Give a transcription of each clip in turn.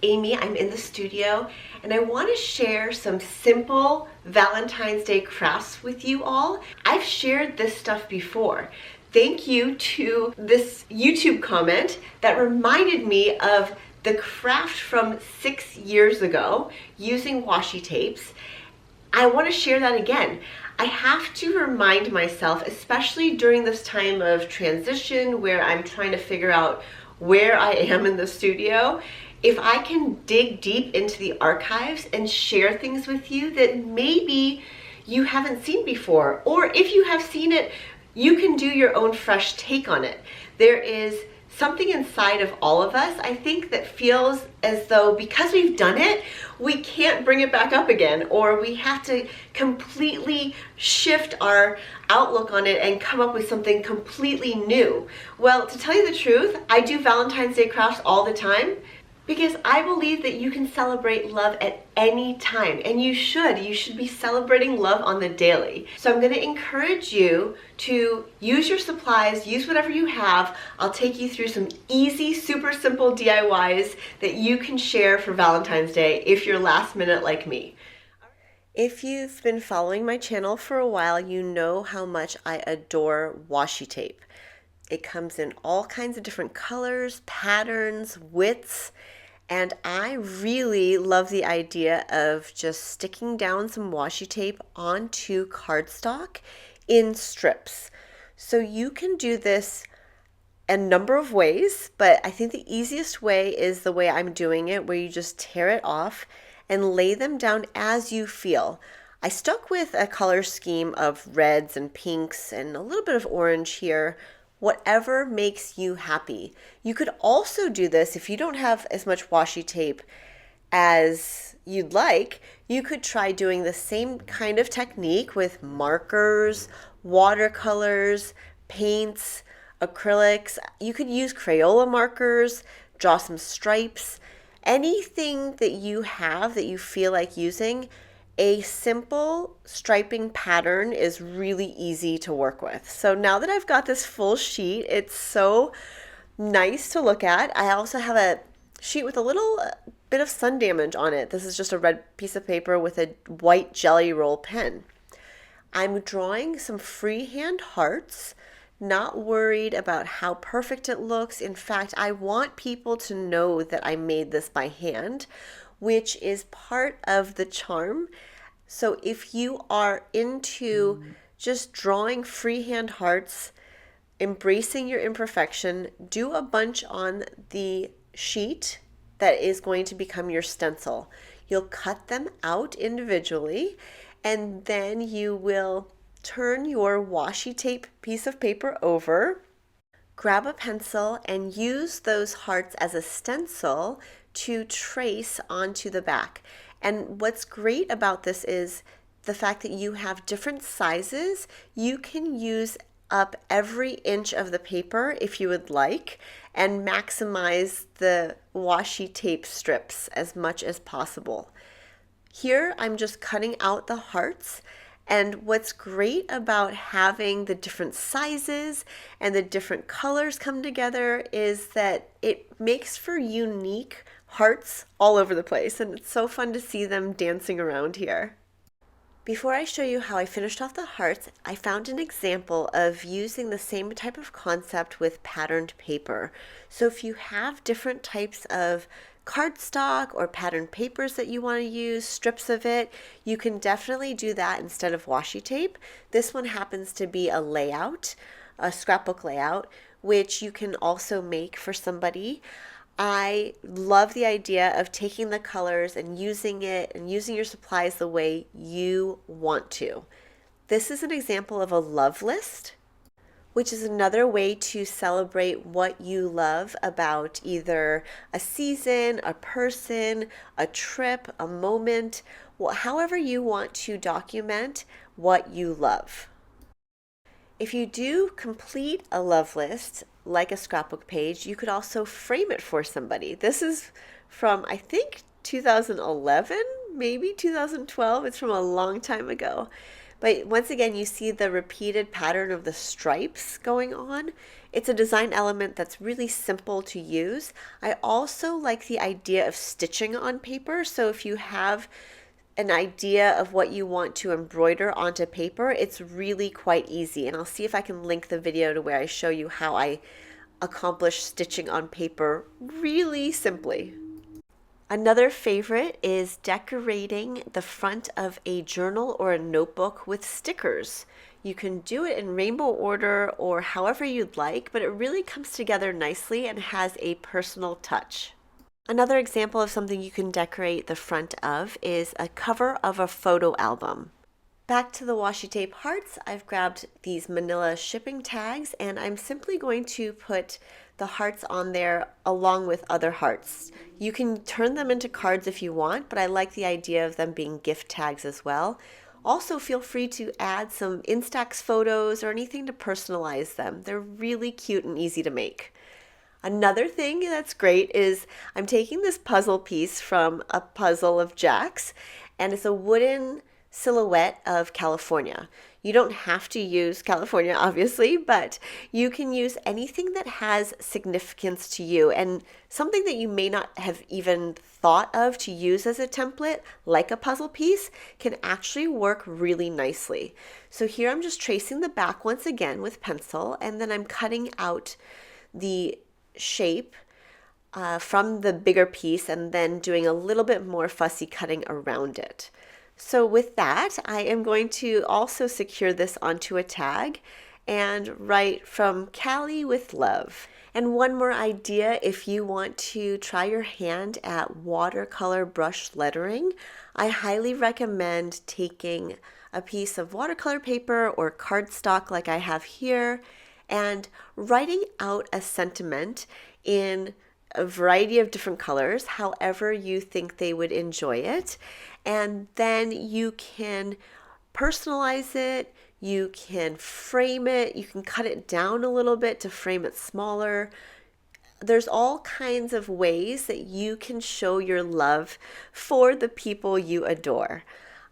Amy. I'm in the studio and I want to share some simple Valentine's Day crafts with you all. I've shared this stuff before. Thank you to this YouTube comment that reminded me of the craft from 6 years ago using washi tapes. I want to share that again. I have to remind myself, especially during this time of transition where I'm trying to figure out where I am in the studio, if I can dig deep into the archives and share things with you that maybe you haven't seen before, or if you have seen it, you can do your own fresh take on it. There is something inside of all of us, I think, that feels as though because we've done it, we can't bring it back up again, or we have to completely shift our outlook on it and come up with something completely new. Well, to tell you the truth, I do Valentine's Day crafts all the time because I believe that you can celebrate love at any time, and you should be celebrating love on the daily. So I'm going to encourage you to use your supplies, use whatever you have. I'll take you through some easy, super simple DIYs that you can share for Valentine's Day if you're last minute like me. If you've been following my channel for a while, you know how much I adore washi tape. It comes in all kinds of different colors, patterns, widths, and I really love the idea of just sticking down some washi tape onto cardstock in strips. So you can do this a number of ways, but I think the easiest way is the way I'm doing it, where you just tear it off and lay them down as you feel. I stuck with a color scheme of reds and pinks and a little bit of orange here. Whatever makes you happy. You could also do this if you don't have as much washi tape as you'd like. You could try doing the same kind of technique with markers, watercolors, paints, acrylics. You could use Crayola markers, draw some stripes, anything that you have that you feel like using. A simple striping pattern is really easy to work with. So now that I've got this full sheet, it's so nice to look at. I also have a sheet with a little bit of sun damage on it. This is just a red piece of paper with a white jelly roll pen. I'm drawing some freehand hearts, not worried about how perfect it looks. In fact, I want people to know that I made this by hand, which is part of the charm. So if you are into just drawing freehand hearts, embracing your imperfection, do a bunch on the sheet that is going to become your stencil. You'll cut them out individually, and then you will turn your washi tape piece of paper over, grab a pencil, and use those hearts as a stencil to trace onto the back. And what's great about this is the fact that you have different sizes. You can use up every inch of the paper if you would like and maximize the washi tape strips as much as possible. Here I'm just cutting out the hearts. And what's great about having the different sizes and the different colors come together is that it makes for unique hearts all over the place, and it's so fun to see them dancing around here. Before I show you how I finished off the hearts, I found an example of using the same type of concept with patterned paper. So if you have different types of cardstock or patterned papers that you want to use, strips of it, you can definitely do that instead of washi tape. This one happens to be a layout, a scrapbook layout, which you can also make for somebody. I love the idea of taking the colors and using it and using your supplies the way you want to. This is an example of a love list, which is another way to celebrate what you love about either a season, a person, a trip, a moment, however you want to document what you love. If you do complete a love list, like a scrapbook page, you could also frame it for somebody. This is from, I think, 2011, maybe 2012. It's from a long time ago. But once again, you see the repeated pattern of the stripes going on. It's a design element that's really simple to use. I also like the idea of stitching on paper. So if you have an idea of what you want to embroider onto paper, it's really quite easy. And I'll see if I can link the video to where I show you how I accomplish stitching on paper really simply. Another favorite is decorating the front of a journal or a notebook with stickers. You can do it in rainbow order or however you'd like, but it really comes together nicely and has a personal touch. Another example of something you can decorate the front of is a cover of a photo album. Back to the washi tape hearts, I've grabbed these manila shipping tags and I'm simply going to put the hearts on there along with other hearts. You can turn them into cards if you want, but I like the idea of them being gift tags as well. Also, feel free to add some Instax photos or anything to personalize them. They're really cute and easy to make. Another thing that's great is I'm taking this puzzle piece from a puzzle of Jack's, and it's a wooden silhouette of California. You don't have to use California, obviously, but you can use anything that has significance to you, and something that you may not have even thought of to use as a template, like a puzzle piece, can actually work really nicely. So here I'm just tracing the back once again with pencil, and then I'm cutting out the shape from the bigger piece and then doing a little bit more fussy cutting around it. So with that, I am going to also secure this onto a tag and write "From Cali with love." And one more idea, if you want to try your hand at watercolor brush lettering, I highly recommend taking a piece of watercolor paper or cardstock like I have here and writing out a sentiment in a variety of different colors, however you think they would enjoy it. And then you can personalize it, you can frame it, you can cut it down a little bit to frame it smaller. There's all kinds of ways that you can show your love for the people you adore.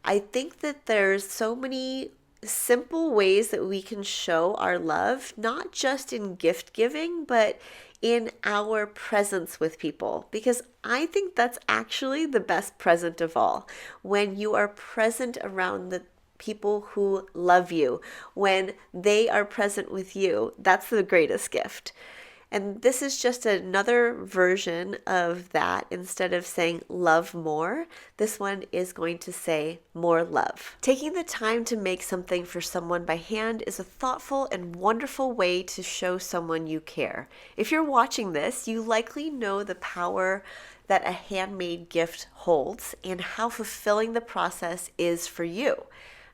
I think that there's so many simple ways that we can show our love, not just in gift giving, but in our presence with people, because I think that's actually the best present of all. When you are present around the people who love you, when they are present with you, that's the greatest gift. And this is just another version of that. Instead of saying love more, this one is going to say more love. Taking the time to make something for someone by hand is a thoughtful and wonderful way to show someone you care. If you're watching this, you likely know the power that a handmade gift holds and how fulfilling the process is for you.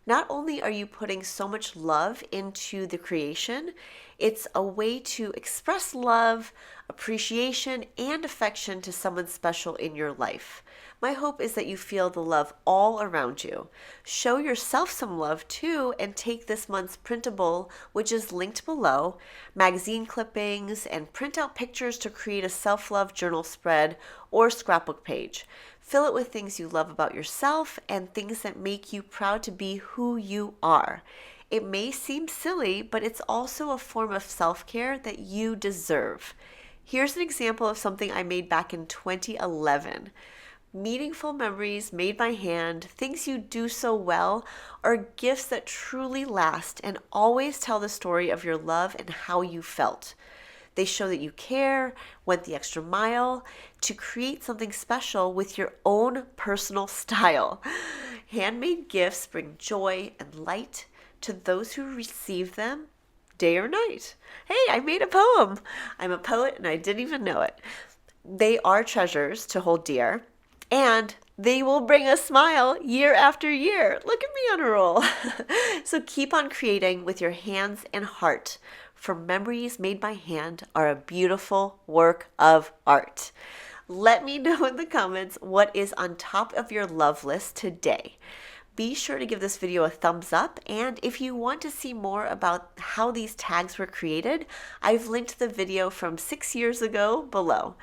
Not only are you putting so much love into the creation, it's a way to express love, appreciation, and affection to someone special in your life. My hope is that you feel the love all around you. Show yourself some love too, and take this month's printable, which is linked below, magazine clippings, and print out pictures to create a self-love journal spread or scrapbook page. Fill it with things you love about yourself and things that make you proud to be who you are. It may seem silly, but it's also a form of self-care that you deserve. Here's an example of something I made back in 2011. Meaningful memories made by hand, things you do so well, are gifts that truly last and always tell the story of your love and how you felt. They show that you care, went the extra mile to create something special with your own personal style. Handmade gifts bring joy and light to those who receive them, day or night. Hey, I made a poem. I'm a poet and I didn't even know it. They are treasures to hold dear, and they will bring a smile year after year. Look at me on a roll. So keep on creating with your hands and heart, for memories made by hand are a beautiful work of art. Let me know in the comments what is on top of your love list today. Be sure to give this video a thumbs up, and if you want to see more about how these tags were created, I've linked the video from 6 years ago below.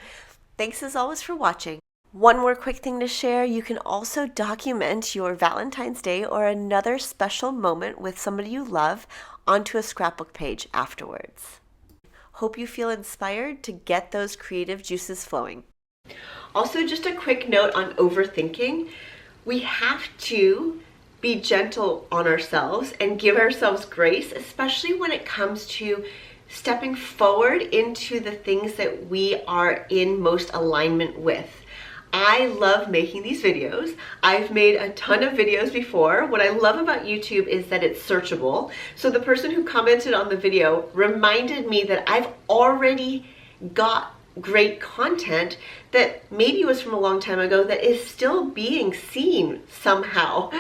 Thanks as always for watching. One more quick thing to share, you can also document your Valentine's Day or another special moment with somebody you love onto a scrapbook page afterwards. Hope you feel inspired to get those creative juices flowing. Also, just a quick note on overthinking. We have to be gentle on ourselves and give ourselves grace, especially when it comes to stepping forward into the things that we are in most alignment with. I love making these videos. I've made a ton of videos before. What I love about YouTube is that it's searchable. So the person who commented on the video reminded me that I've already got great content that maybe was from a long time ago that is still being seen somehow.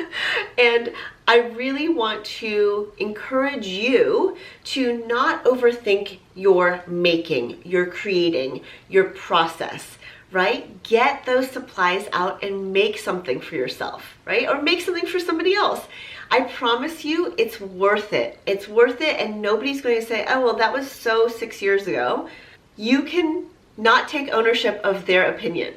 And I really want to encourage you to not overthink your making, your creating, your process. Right? Get those supplies out and make something for yourself, right? Or make something for somebody else. I promise you it's worth it. It's worth it, and nobody's going to say, oh, well, that was so 6 years ago. You can not take ownership of their opinion.